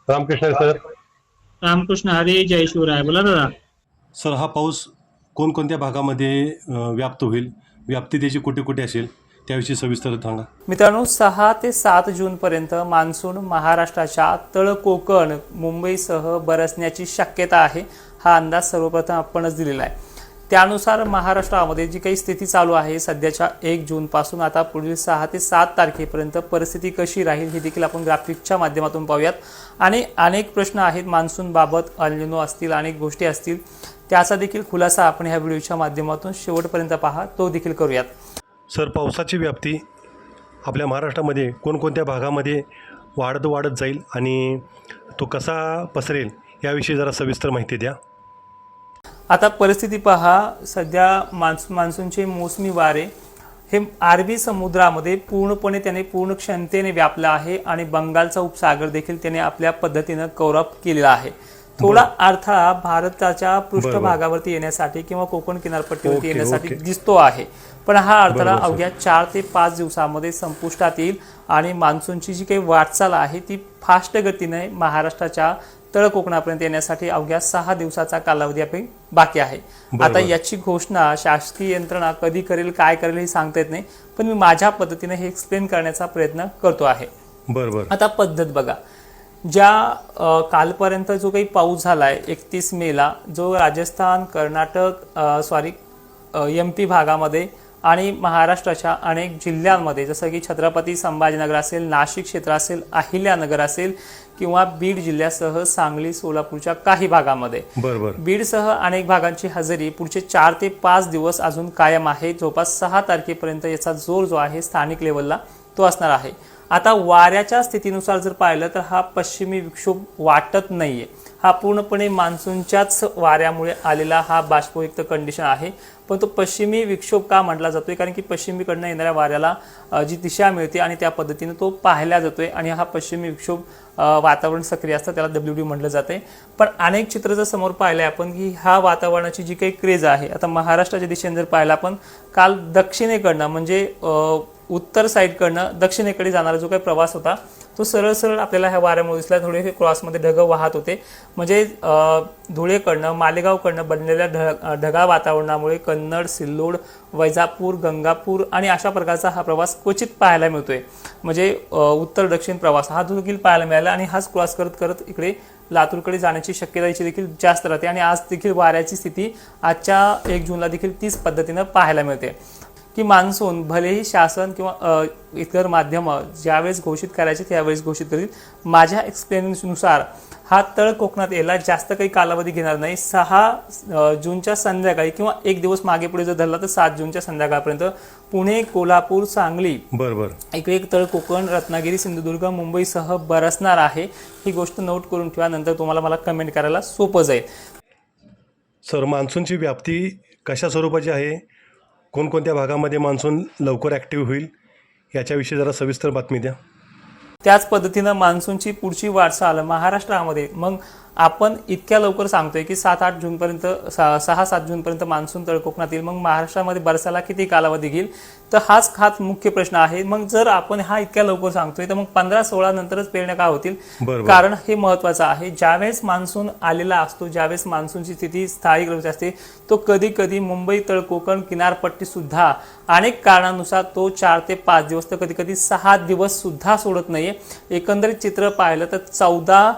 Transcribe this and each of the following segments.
Ramakrishna sir. Ramakrishna Hari, जय शिवराय. बोला दादा. Sir, हा पाऊस कोणकोणत्या भागामध्ये व्याप्त होईल, व्याप्ती त्याची कुठे कुठे असेल, त्याविषयी सविस्तर सांगा. मित्रांनो, 6 ते 7 जूनपर्यंत मान्सून महाराष्ट्राच्या तळ कोकण मुंबईसह बरसण्याची शक्यता आहे. हा अंदाज सर्वप्रथम आपणच दिलेला आहे. त्यानुसार महाराष्ट्रामध्ये जी काही स्थिती चालू आहे सध्याच्या 1 जूनपासून आता पुढील 6 ते 7 तारखेपर्यंत परिस्थिती कशी राहील हे देखील आपण ग्राफिकच्या माध्यमातून पाहूयात. आणि अनेक प्रश्न आहेत मान्सूनबाबत, अल निनो असतील, अनेक गोष्टी असतील, त्याचा देखील खुलासा आपण ह्या व्हिडिओच्या माध्यमातून शेवटपर्यंत पहा, तो देखील करूयात. सर, पावसाची व्याप्ती आपल्या महाराष्ट्रामध्ये कोणकोणत्या भागामध्ये वाढत जाईल आणि तो कसा पसरेल याविषयी जरा सविस्तर माहिती द्या. आता परिस्थिती पहा. सध्या मान्सूनचे मोसमी वारे हे अरबी समुद्रामध्ये पूर्णपणे त्याने पूर्ण क्षमतेने व्यापला आहे आणि बंगालचा उपसागर देखील त्याने आपल्या पद्धतीनं कव्हर अप केलेला आहे. थोडा अडथळा भारताच्या पृष्ठभागावरती येण्यासाठी किंवा कोकण किनारपट्टीवरती येण्यासाठी दिसतो आहे, पण हा अडथळा अवघ्या 4 ते 5 दिवसामध्ये संपुष्टात येईल आणि मान्सूनची जी काही वाटचाल आहे ती फास्ट गतीने महाराष्ट्राच्या तळ कोकणापर्यंत येण्यासाठी अवघ्या 6 दिवसाचा कालावधी आपण बाकी आहे. आता याची घोषणा शासकीय यंत्रणा कधी करेल, काय करेल हे सांगता येत नाही, पण मी माझ्या पद्धतीने हे एक्सप्लेन करण्याचा प्रयत्न करतो आहे. बरोबर. आता पद्धत बघा. ज्या कालपर्यंत जो काही पाऊस झालाय 31 मेला, जो राजस्थान, कर्नाटक, MP भागामध्ये आणि महाराष्ट्राच्या अनेक जिल्ह्यांमध्ये, जसं की छत्रपती संभाजीनगर असेल, नाशिक क्षेत्र असेल, अहिल्यानगर असेल किंवा बीड जिल्ह्यासह सांगली, सोलापूरच्या काही भागामध्ये, बीडसह अनेक भागांची हजेरी पुढचे 4 ते 5 दिवस अजून कायम आहे. जवळपास 6 तारखेपर्यंत याचा जोर जो आहे स्थानिक लेवलला तो असणार आहे. आता वाऱ्याच्या स्थितीनुसार जर पाहिलं तर हा पश्चिमी विक्षोभ वाटत नाहीये. हा पूर्णपणे मान्सूनच्याच वाऱ्यामुळे आलेला हा बाष्पयुक्त कंडिशन आहे. पण तो पश्चिमी विक्षोभ का म्हटला जातोय? कारण की पश्चिमेकडनं येणाऱ्या वाऱ्याला जी दिशा मिळते आणि त्या पद्धतीने तो पाहिला जातोय आणि हा पश्चिमी विक्षोभ वातावरण सक्रिय असतं, त्याला WD म्हटलं जाते. पण अनेक चित्र जर समोर पाहिलंय आपण की ह्या वातावरणाची जी काही क्रेज आहे, आता महाराष्ट्राच्या दिशेने जर पाहिलं आपण, काल दक्षिणेकडनं म्हणजे उत्तर साईडकडनं दक्षिणेकडे जाणारा जो काही प्रवास होता तो सरळ सरळ आपल्याला ह्या वाऱ्यामुळे दिसला. थोडे क्रॉसमध्ये ढग वाहत होते, म्हणजे धुळेकडनं, मालेगावकडनं बनलेल्या ढगाळ वातावरणामुळे कन्नड, सिल्लोड, वैजापूर, गंगापूर आणि अशा प्रकारचा हा प्रवास क्वचित पाहायला मिळतोय. म्हणजे उत्तर दक्षिण प्रवास हा देखील पाहायला मिळाला आणि हाच क्रॉस करत करत इकडे लातूरकडे जाण्याची शक्यता याची देखील जास्त राहते. आणि आज देखील वाऱ्याची स्थिती आजच्या 1 जूनला देखील तीच पद्धतीनं पाहायला मिळते की मान्सून भलेही शासन किंवा इतर माध्यम ज्यावेळेस घोषित करायचे त्यावेळेस घोषित करील. माझ्या एक्सपिरियन्सनुसार हा तळ कोकणात यायला जास्त काही कालावधी घेणार नाही. 6 जूनच्या संध्याकाळी किंवा 1 दिवस मागे पुढे जर धरला तर 7 जूनच्या संध्याकाळपर्यंत पुणे, कोल्हापूर, सांगली इकडे एक तळ कोकण, रत्नागिरी, सिंधुदुर्ग, मुंबईसह बरसणार आहे. ही गोष्ट नोट करून ठेवा, नंतर तुम्हाला मला कमेंट करायला सोपं जाईल. सर, मान्सूनची व्याप्ती कशा स्वरूपाची आहे, कोणकोणत्या भागामध्ये मान्सून लवकर ॲक्टिव्ह होईल याच्याविषयी जरा सविस्तर बातमी द्या. त्याच पद्धतीनं मान्सूनची पुढची वाटचाल महाराष्ट्रामध्ये, मग आपण इतक्या लवकर सांगतोय की 7-8 जूनपर्यंत, 6-7 जूनपर्यंत मान्सून तळ कोकणात येईल. मग महाराष्ट्रामध्ये बरसायला किती कालावधी घेईल, तर हाच मुख्य प्रश्न आहे. मग जर आपण हा इतक्या लवकर सांगतोय तर मग 15-16 नंतरच पेरण्या का होतील? कारण हे महत्वाचं आहे. ज्यावेळेस मान्सून आलेला असतो, ज्यावेळेस मान्सूनची स्थिती स्थायिक असते, तो कधी कधी मुंबई तळ कोकण किनारपट्टी सुद्धा अनेक कारणांनुसार तो 4 ते 5 दिवस तर कधी कधी 6 दिवस सुद्धा सोडत नाहीये. एकंदरीत चित्र पाहिलं तर 14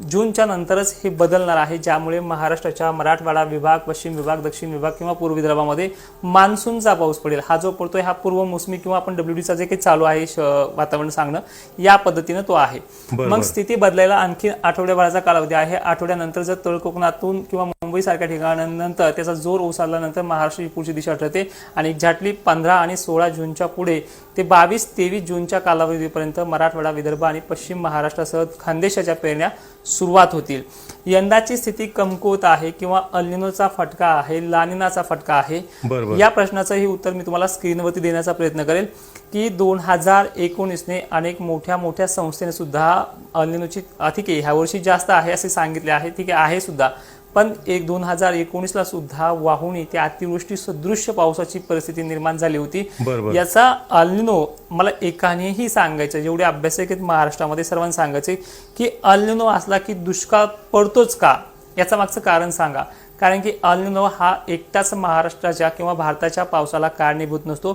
जूनच्या नंतरच हे बदलणार आहे, ज्यामुळे महाराष्ट्राच्या मराठवाडा विभाग, पश्चिम विभाग, दक्षिण विभाग किंवा पूर्व विदर्भामध्ये मान्सूनचा पाऊस पडेल. हा जो पडतोय हा पूर्व मोसमी किंवा आपण WDचा जे काही चालू आहे वातावरण सांगणं, या पद्धतीनं तो आहे. मग स्थिती बदलायला आणखी आठवड्याभराचा कालावधी आहे. आठवड्यानंतर जर तळ कोकणातून किंवा मुंबई सारख्या ठिकाणानंतर त्याचा जोर ओसरल्यानंतर महाराष्ट्राची पुढची दिशा ठरते आणि एक्झॅक्टली 15 आणि 16 जूनच्या पुढे ते 22-23 जूनच्या कालावधीपर्यंत मराठवाडा, विदर्भ आणि पश्चिम महाराष्ट्रासह खानदेशाच्या पेरण्या सुरुवात होतील. यंदाची स्थिती कमकुवत आहे किंवा अल निनोचा फटका आहे, ला निनाचा फटका आहे? या प्रश्नाचंही उत्तर मी तुम्हाला स्क्रीनवरती देण्याचा प्रयत्न करेल की 2019ने अनेक मोठ्या संस्थेने सुद्धा अल निनोची ठीक आहे ह्या वर्षी जास्त आहे असे सांगितले आहे, ठीक आहे सुद्धा, पण 2019ला सुद्धा वाहून येथे अतिवृष्टी सदृश्य पावसाची परिस्थिती निर्माण झाली होती. बरोबर. याचा अल्निनो मला एकानेही सांगायचं, जेवढे अभ्यासक आहेत महाराष्ट्रामध्ये सर्वांना सांगायचे की अल्निनो असला की दुष्काळ पडतोच का, याचं मागचं कारण सांगा. कारण की अल्निनो हा एकटाच महाराष्ट्राच्या किंवा भारताच्या पावसाला कारणीभूत नसतो,